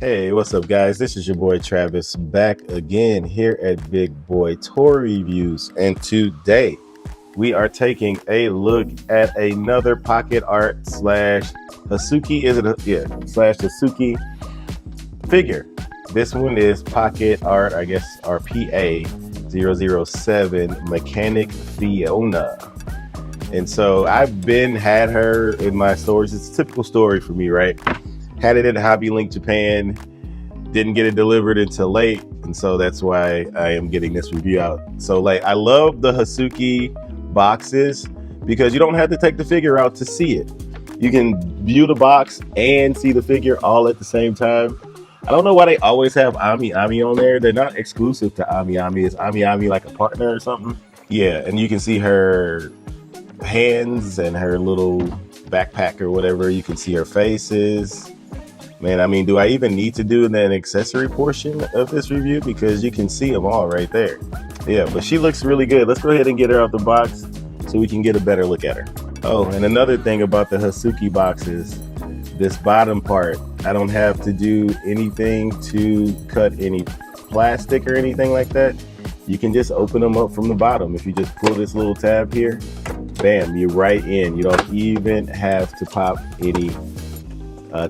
Hey, what's up, guys? This is your boy Travis back again here at Big Boy Toy Reviews. And today we are taking a look at another pocket art slash Hasuki, slash Hasuki figure. This one is pocket art, I guess, RPA 007 Mechanic Fiona. And so had her in my stores. It's a typical story for me, right? Had it at Hobby Link Japan, didn't get it delivered until late, and so that's why I am getting this review out. So I love the Hasuki boxes because you don't have to take the figure out to see it. You can view the box and see the figure all at the same time. I don't know why they always have Ami on there. They're not exclusive to Ami. Is Ami like a partner or something? Yeah, and you can see her hands and her little backpack or whatever. You can see her faces. Man, I mean, do I even need to do an accessory portion of this review? Because you can see them all right there. Yeah, but she looks really good. Let's go ahead and get her out the box so we can get a better look at her. Oh, and another thing about the Hasuki boxes, this bottom part, I don't have to do anything to cut any plastic or anything like that. You can just open them up from the bottom. If you just pull this little tab here, bam, you're right in. You don't even have to pop any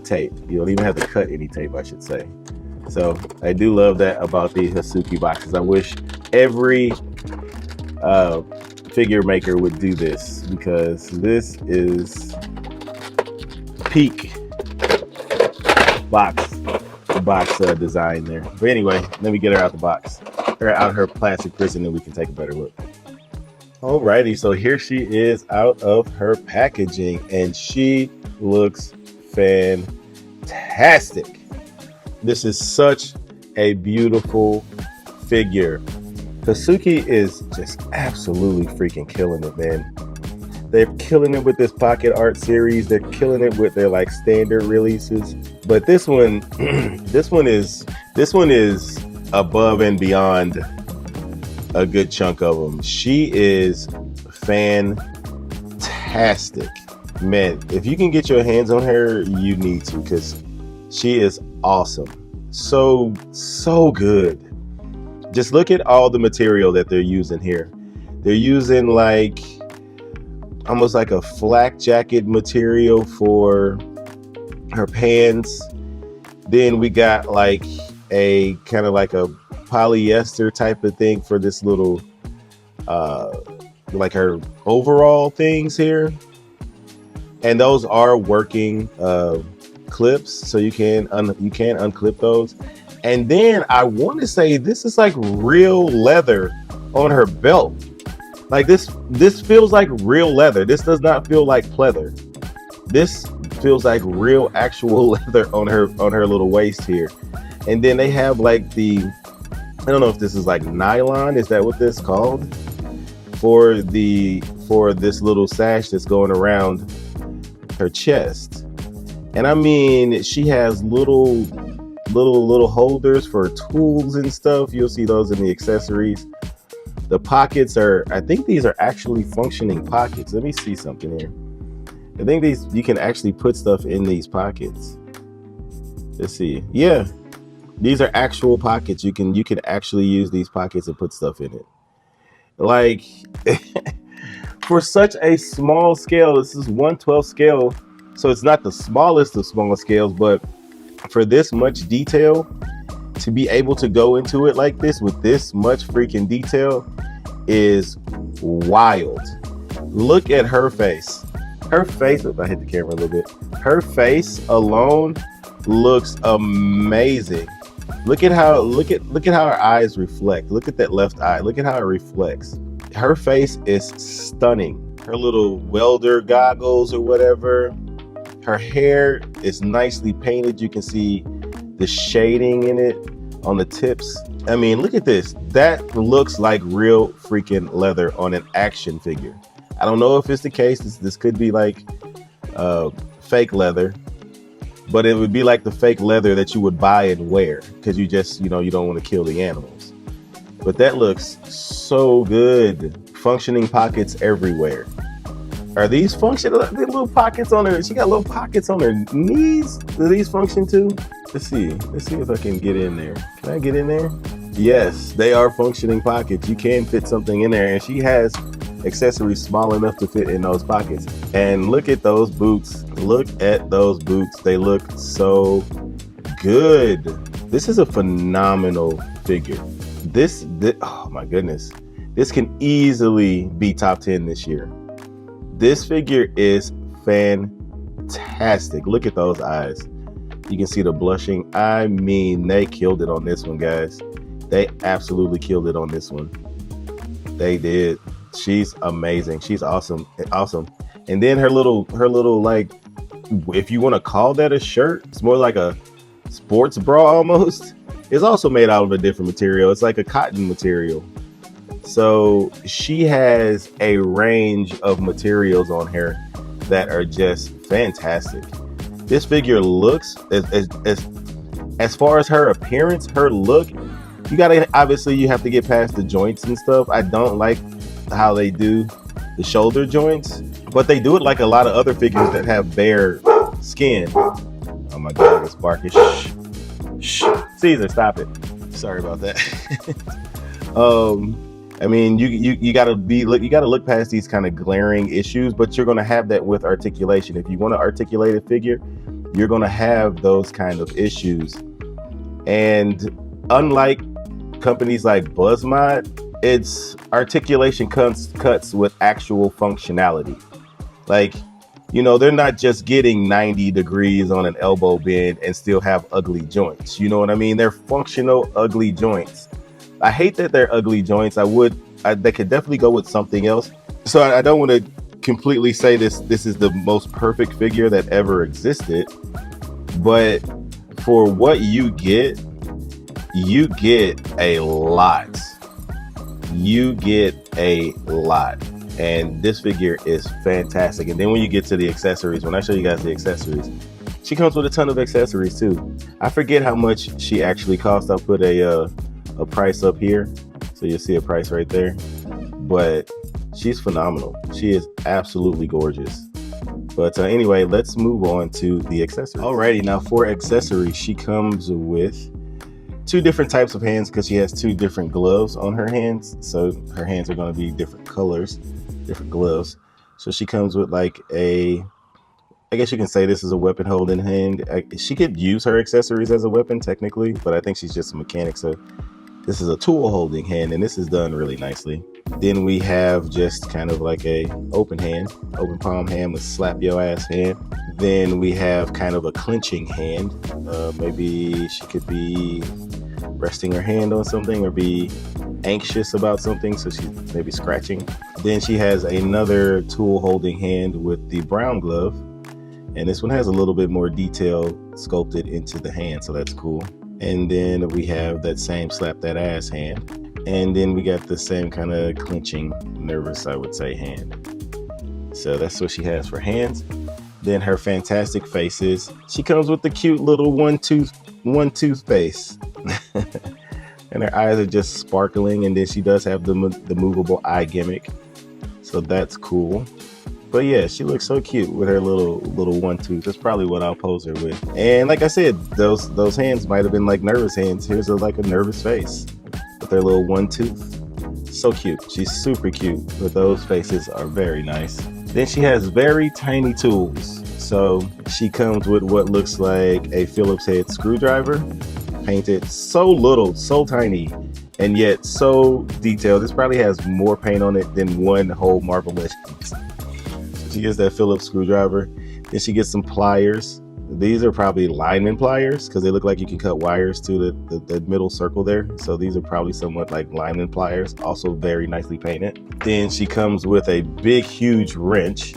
tape. You don't even have to cut any tape, I should say. So I do love that about the Hasuki boxes. I wish every figure maker would do this, because this is peak box design there. But anyway, let me get her out the box, or out her plastic prison, and we can take a better look. Alrighty, so here she is out of her packaging, and she looks fantastic. This is such a beautiful figure. Hasuki is just absolutely freaking killing it, man. They're killing it with this pocket art series. They're killing it with their standard releases. But this one, this one is above and beyond a good chunk of them. She is fantastic. Man, if you can get your hands on her, you need to, because she is awesome. So good. Just look at all the material that they're using here. They're using almost like a flak jacket material for her pants. Then we got a kind of like a polyester type of thing for this little her overall things here. And those are working clips, so you can unclip those. And then I want to say this is like real leather on her belt. This feels like real leather. This does not feel like pleather. This feels like real actual leather on her little waist here. And then they have I don't know if this is nylon. Is that what this is called? For this little sash that's going around her chest. And I mean, she has little holders for tools and stuff. You'll see those in the accessories. The pockets I think these are actually functioning pockets. Let me see something here. I think you can actually put stuff in these pockets. Let's see. Yeah, these are actual pockets. You can actually use these pockets and put stuff in it. For such a small scale, this is 1/12 scale, so it's not the smallest of small scales, but for this much detail, to be able to go into it like this with this much freaking detail is wild. Look at her face. Her face, if I hit the camera a little bit, her face alone looks amazing. Look at how her eyes reflect. Look at that left eye. Look at how it reflects. Her face is stunning. Her little welder goggles or whatever. Her hair is nicely painted. You can see the shading in it on the tips. I mean, look at this. That looks like real freaking leather on an action figure. I don't know if it's the case. This could be fake leather, but it would be like the fake leather that you would buy and wear because you just, you don't want to kill the animals. But that looks so good. Functioning pockets everywhere. Are these functional? The little pockets on her. She got little pockets on her knees. Do these function too? Let's see. Let's see if I can get in there. Can I get in there? Yes, they are functioning pockets. You can fit something in there, and she has accessories small enough to fit in those pockets. And look at those boots. Look at those boots. They look so good. This is a phenomenal figure. This oh my goodness. This can easily be top 10 this year. This figure is fantastic. Look at those eyes. You can see the blushing. I mean, they killed it on this one, guys. They absolutely killed it on this one. They did. She's amazing. She's awesome. Awesome. And then her little like, if you want to call that a shirt, it's more like a sports bra almost. It's also made out of a different material. It's like a cotton material. So she has a range of materials on her that are just fantastic. This figure looks, as far as her appearance, her look, you gotta, obviously you have to get past the joints and stuff. I don't like how they do the shoulder joints, but they do it like a lot of other figures that have bare skin. Oh my God, it's barking. Shh, shh. Caesar, stop it. Sorry about that. I mean, you gotta look past these kind of glaring issues, but you're gonna have that with articulation. If you want to articulate a figure, you're gonna have those kind of issues. And unlike companies like BuzzMod, its articulation cuts with actual functionality. Like, you know, they're not just getting 90 degrees on an elbow bend and still have ugly joints. You know what I mean? They're functional, ugly joints. I hate that they're ugly joints. They could definitely go with something else. So I don't want to completely say this is the most perfect figure that ever existed, but for what you get a lot. You get a lot. And this figure is fantastic. And then when you get to the accessories, when I show you guys the accessories, she comes with a ton of accessories too. I forget how much she actually cost. I'll put a price up here, so you'll see a price right there. But she's phenomenal. She is absolutely gorgeous. But anyway, let's move on to the accessories. Alrighty, now for accessories, she comes with two different types of hands because she has two different gloves on her hands. So her hands are going to be different colors, different gloves. So she comes with like I guess you can say this is a weapon holding hand. She could use her accessories as a weapon technically, but I think she's just a mechanic. So this is a tool holding hand, and this is done really nicely. Then we have just kind of like a open palm hand with slap your ass hand. Then we have kind of a clenching hand. Maybe she could be resting her hand on something or be anxious about something, so she's maybe scratching. Then she has another tool holding hand with the brown glove, and this one has a little bit more detail sculpted into the hand, so that's cool. And then we have that same slap that ass hand. And then we got the same kind of clenching, nervous, I would say, hand. So that's what she has for hands. Then her fantastic faces. She comes with the cute little one tooth face. And her eyes are just sparkling. And then she does have the movable eye gimmick. So that's cool. But yeah, she looks so cute with her little one tooth. That's probably what I'll pose her with. And like I said, those hands might have been like nervous hands. Here's like a nervous face with their little one tooth. So cute. She's super cute, but those faces are very nice. Then she has very tiny tools. So she comes with what looks like a Phillips head screwdriver, painted so little, so tiny, and yet so detailed. This probably has more paint on it than one whole Marvel Legends. She gets that Phillips screwdriver. Then she gets some pliers. These are probably lineman pliers because they look like you can cut wires to the middle circle there. So these are probably somewhat like lineman pliers, also very nicely painted. Then she comes with a big, huge wrench,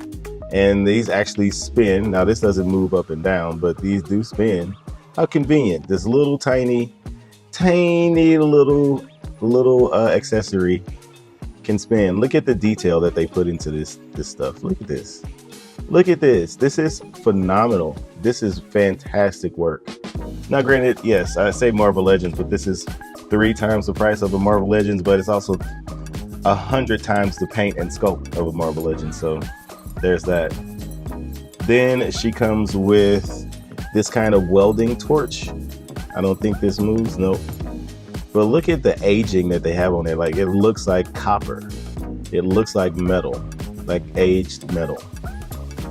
and these actually spin. Now this doesn't move up and down, but these do spin. How convenient. This little tiny little accessory can spin. Look at the detail that they put into this stuff. Look at this. Look at this. This is phenomenal. This is fantastic work. Now granted, yes, I say Marvel Legends, but this is 3 times the price of a Marvel Legends, but it's also 100 times the paint and sculpt of a Marvel Legends. So there's that. Then she comes with this kind of welding torch. I don't think this moves, nope. But look at the aging that they have on there. Like, it looks like copper. It looks like metal, like aged metal.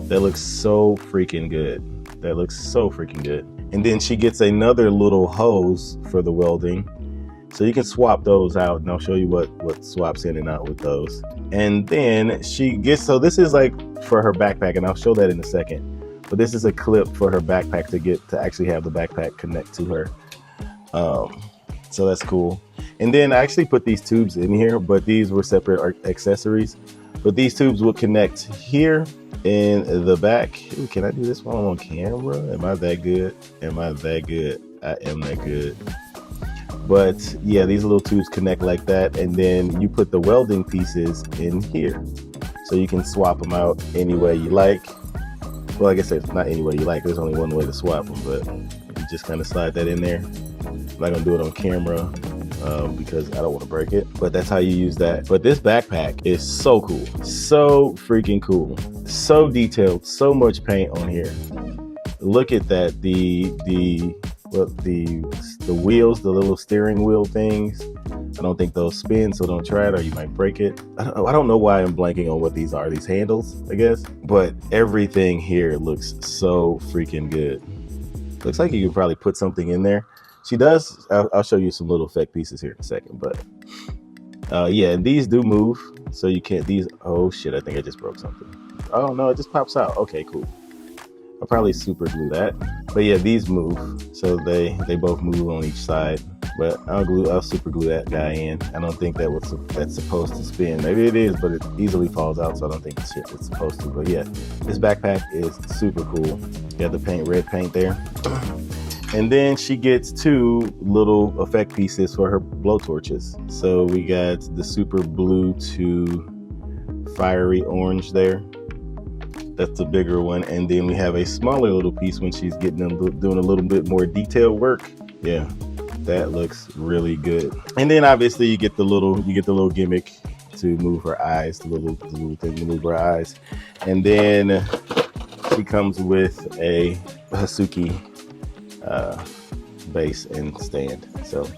That looks so freaking good. That looks so freaking good. And then she gets another little hose for the welding. So you can swap those out, and I'll show you what swaps in and out with those. And then she gets, so this is like for her backpack, and I'll show that in a second. But this is a clip for her backpack to actually have the backpack connect to her. So that's cool. And then I actually put these tubes in here, but these were separate accessories. But these tubes will connect here in the back. Ooh, can I do this while I'm on camera? Am I that good? Am I that good? I am that good. But yeah, these little tubes connect like that. And then you put the welding pieces in here. So you can swap them out any way you like. Well, I guess it's not any way you like. There's only one way to swap them, but you just kind of slide that in there. I'm not gonna do it on camera because I don't want to break it, but that's how you use that. But this backpack is so cool, so freaking cool, so detailed, so much paint on here. Look at that, the wheels, the little steering wheel things. I don't think those spin, so don't try it or you might break it. I don't know why I'm blanking on what these are. These handles, I guess. But everything here looks so freaking good. Looks like you could probably put something in there. She does. I'll show you some little effect pieces here in a second. But yeah, and these do move. So you can't, these, oh shit, I think I just broke something. Oh no, it just pops out. Okay, cool. I'll probably super glue that. But yeah, these move. So they both move on each side. But I'll super glue that guy in. I don't think that's supposed to spin. Maybe it is, but it easily falls out, so I don't think it's supposed to. But yeah, this backpack is super cool. Got the red paint there. And then she gets two little effect pieces for her blowtorches. So we got the super blue to fiery orange there. That's the bigger one. And then we have a smaller little piece when she's doing a little bit more detailed work. Yeah. That looks really good. And then obviously you get the little gimmick to move her eyes, the little thing to move her eyes. And then she comes with a Hasuki base and stand. So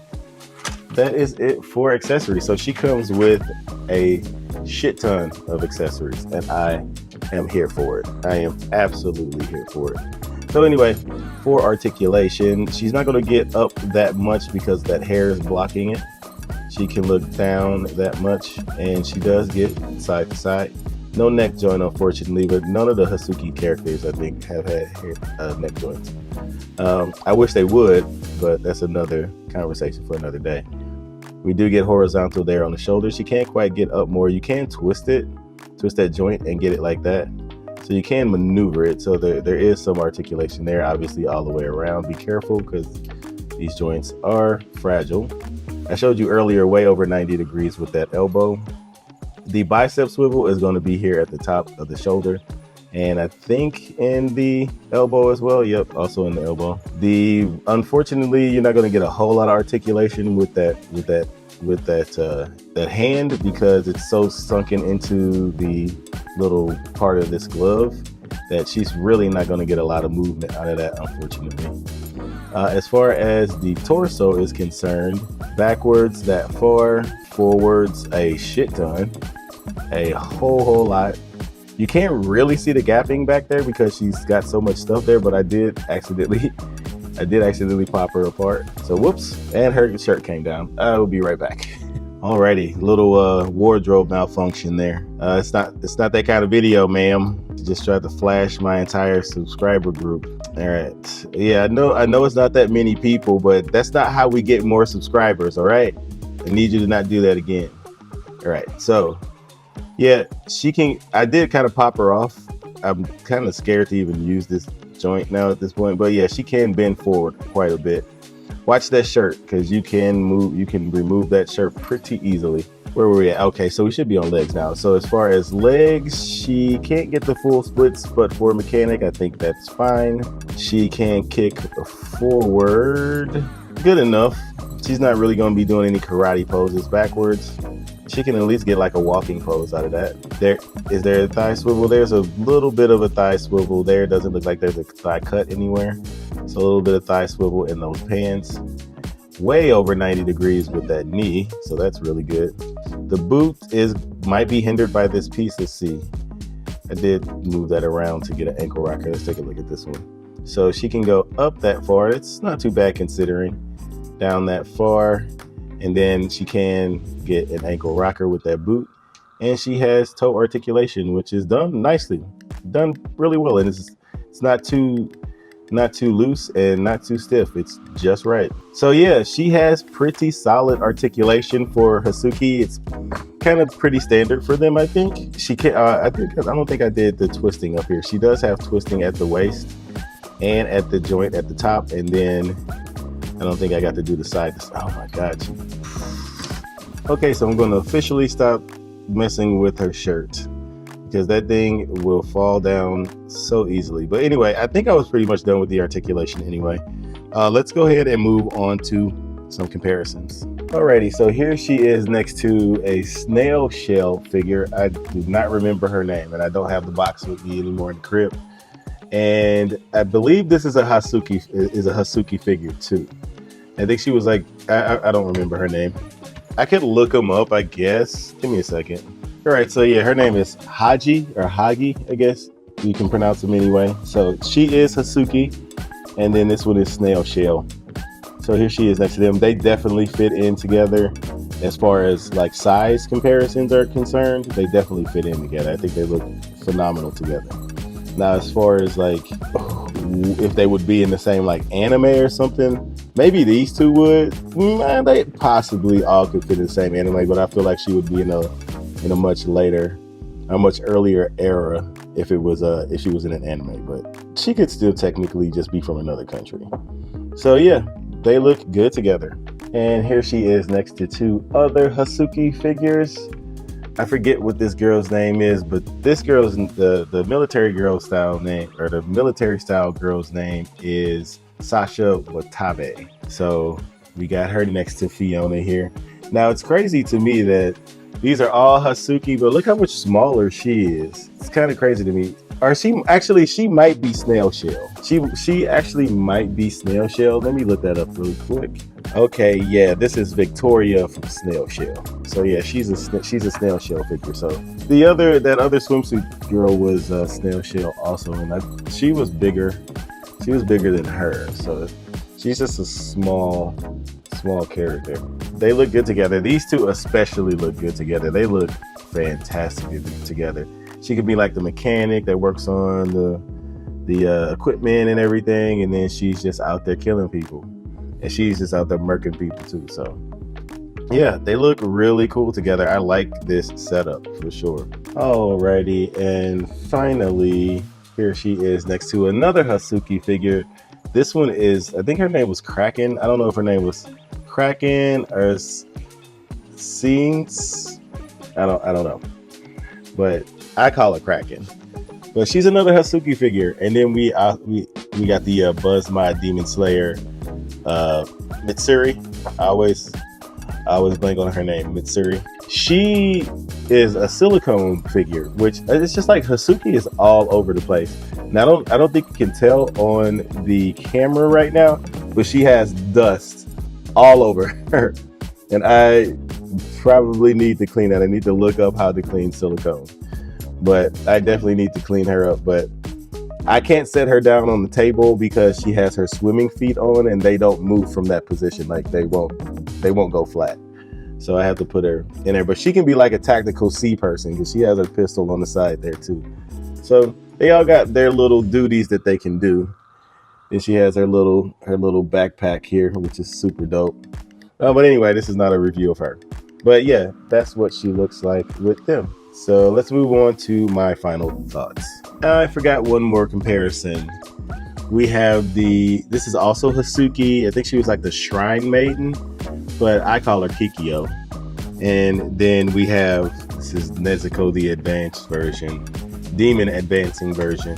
that is it for accessories. So she comes with a shit ton of accessories, and I am here for it. I am absolutely here for it. So anyway, for articulation, she's not going to get up that much because that hair is blocking it. She can look down that much, and she does get side to side. No neck joint, unfortunately, but none of the Hasuki characters, I think, have had neck joints. I wish they would, but that's another conversation for another day. We do get horizontal there on the shoulder. She can't quite get up more. You can twist that joint and get it like that. So you can maneuver it. So there is some articulation there, obviously all the way around. Be careful because these joints are fragile. I showed you earlier way over 90 degrees with that elbow. The bicep swivel is going to be here at the top of the shoulder. And I think in the elbow as well. Yep, also in the elbow. Unfortunately, you're not going to get a whole lot of articulation with that hand because it's so sunken into the little part of this glove that she's really not going to get a lot of movement out of that, unfortunately. As far as the torso is concerned, backwards that far, forwards a shit ton, a whole lot. You can't really see the gapping back there because she's got so much stuff there, but I did accidentally pop her apart. So whoops, and her shirt came down. I will be right back. Alrighty, little wardrobe malfunction there. It's not that kind of video, ma'am. Just tried to flash my entire subscriber group. All right, yeah, I know it's not that many people, but that's not how we get more subscribers. All right, I need you to not do that again. All right, so yeah, she can. I did kind of pop her off. I'm kind of scared to even use this joint now at this point, but yeah, she can bend forward quite a bit. Watch that shirt because you can remove that shirt pretty easily. Where were we at? Okay, so we should be on legs now. So as far as legs, she can't get the full splits, but for a mechanic, I think that's fine. She can kick forward. Good enough. She's not really going to be doing any karate poses backwards. She can at least get like a walking pose out of that. Is there a thigh swivel? There's a little bit of a thigh swivel there. It doesn't look like there's a thigh cut anywhere. So a little bit of thigh swivel in those pants. Way over 90 degrees with that knee, so that's really good. The boot might be hindered by this piece. Let's see. I did move that around to get an ankle rocker. Let's take a look at this one. So she can go up that far. It's not too bad considering. Down that far, and then she can get an ankle rocker with that boot. And she has toe articulation, which is done nicely, done really well, and it's not too loose and not too stiff. It's just right. So yeah, she has pretty solid articulation for Hasuki. It's kind of pretty standard for them, I think. She can. I don't think I did the twisting up here. She does have twisting at the waist and at the joint at the top, and then I don't think I got to do the side. Oh my God. Okay, so I'm going to officially stop messing with her shirt because that thing will fall down so easily. But anyway, I think I was pretty much done with the articulation anyway. Let's go ahead and move on to some comparisons. Alrighty, so here she is next to a snail shell figure. I do not remember her name, and I don't have the box with me anymore in the crib. And I believe this is a Hasuki figure too. I think she was like, I don't remember her name. I could look them up, I guess. Give me a second. All right, so yeah, her name is Haji or Hagi, I guess you can pronounce them anyway. So she is Hasuki, and then this one is Snail Shell. So here she is next to them. They definitely fit in together as far as like size comparisons are concerned. They definitely fit in together. I think they look phenomenal together. Now, as far as like if they would be in the same like anime or something, maybe these two would. They possibly all could fit in the same anime, but I feel like she would be in a much earlier era if she was in an anime. But she could still technically just be from another country. So yeah, they look good together. And here she is next to two other Hasuki figures. I forget what this girl's name is, but this girl's the military girl style name, or the military style girl's name is Sasha Watabe. So we got her next to Fiona here. Now it's crazy to me that these are all Hasuki, but look how much smaller she is. It's kind of crazy to me. Or she might be Snail Shell. She actually might be Snail Shell. Let me look that up really quick. Okay, yeah, this is Victoria from Snail Shell. So yeah, she's a Snail Shell figure. So that other swimsuit girl was Snail Shell also, and she was bigger. She was bigger than her. So she's just a small character. They look good together. These two especially look good together. They look fantastic together. She could be like the mechanic that works on the equipment and everything, and then she's just out there killing people, and she's just out there murking people too. So yeah, they look really cool together. I like this setup for sure. Alrighty, and finally, here she is next to another Hasuki figure. This one is, I think her name was Kraken. I don't know if her name was Kraken or Scenes. I don't know, but I call her Kraken. But she's another Hasuki figure. And then we got the Buzz Mod Demon Slayer Mitsuri. I always blank on her name, Mitsuri. She is a silicone figure, which it's just like Hasuki is all over the place. Now I don't think you can tell on the camera right now, but she has dust all over her. And I probably need to clean that. I need to look up how to clean silicone. But I definitely need to clean her up. But I can't set her down on the table because she has her swimming feet on and they don't move from that position. Like they won't go flat. So I have to put her in there. But she can be like a tactical sea person because she has her pistol on the side there too. So they all got their little duties that they can do. And she has her little backpack here, which is super dope. But anyway, this is not a review of her. But yeah, that's what she looks like with them. So let's move on to my final thoughts. I forgot one more comparison. We have this is also Hasuki. I think she was like the Shrine Maiden, but I call her Kikyo. And then we have, this is Nezuko, the advanced version, Demon advancing version.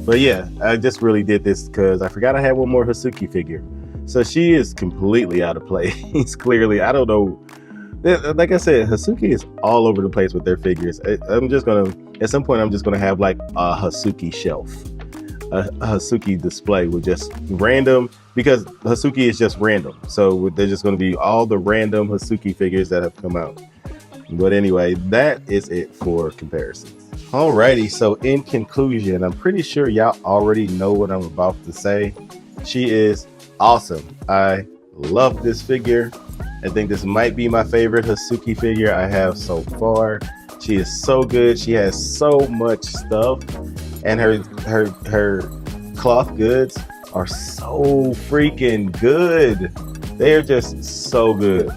But yeah, I just really did this because I forgot I had one more Hasuki figure. So she is completely out of place. Clearly, I don't know Like I said, Hasuki is all over the place with their figures. I'm just gonna, at some point, I'm just gonna have like a Hasuki shelf, a Hasuki display with just random, because Hasuki is just random. So they're just gonna be all the random Hasuki figures that have come out. But anyway, that is it for comparisons. Alrighty, so in conclusion, I'm pretty sure y'all already know what I'm about to say. She is awesome. I love this figure. I think this might be my favorite Hasuki figure I have so far. She is so good. She has so much stuff, and her cloth goods are so freaking good. They are just so good,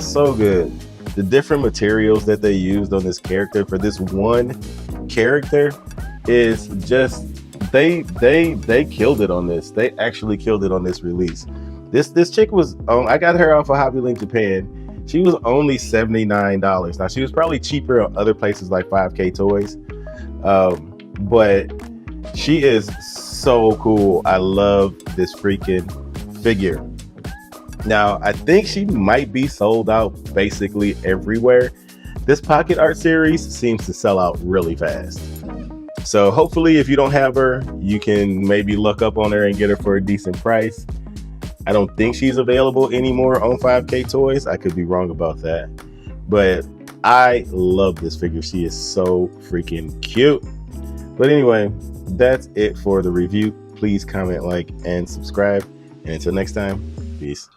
so good. The different materials that they used on this character for this one character is just, they killed it on this. They actually killed it on this release. This chick was I got her off of Hobby Link Japan. She was only $79. Now she was probably cheaper on other places like 5K Toys, but she is so cool. I love this freaking figure. Now I think she might be sold out basically everywhere. This pocket art series seems to sell out really fast. So hopefully if you don't have her, you can maybe look up on her and get her for a decent price. I don't think she's available anymore on 5K Toys. I could be wrong about that. But I love this figure. She is so freaking cute. But anyway, that's it for the review. Please comment, like, and subscribe. And until next time, peace.